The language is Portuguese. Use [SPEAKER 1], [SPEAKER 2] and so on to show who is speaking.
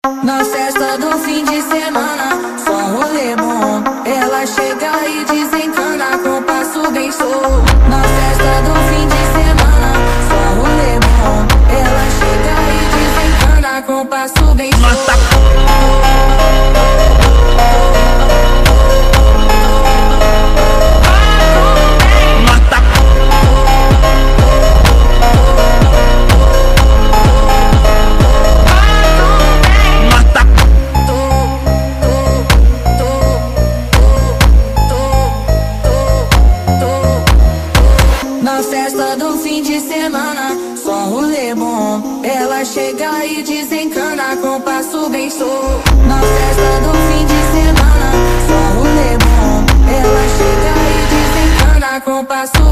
[SPEAKER 1] Na festa do fim de semana, só rolê bom. Ela chega e desencana com passo bem solto. Na festa do fim de semana, só rolê bom. Ela chega e desencana com passo bem solto. Na festa do fim de semana, só rolê bom. Ela chega e desencana com passo bem solto. Na festa do fim de semana, só rolê bom. Ela chega e desencana com passo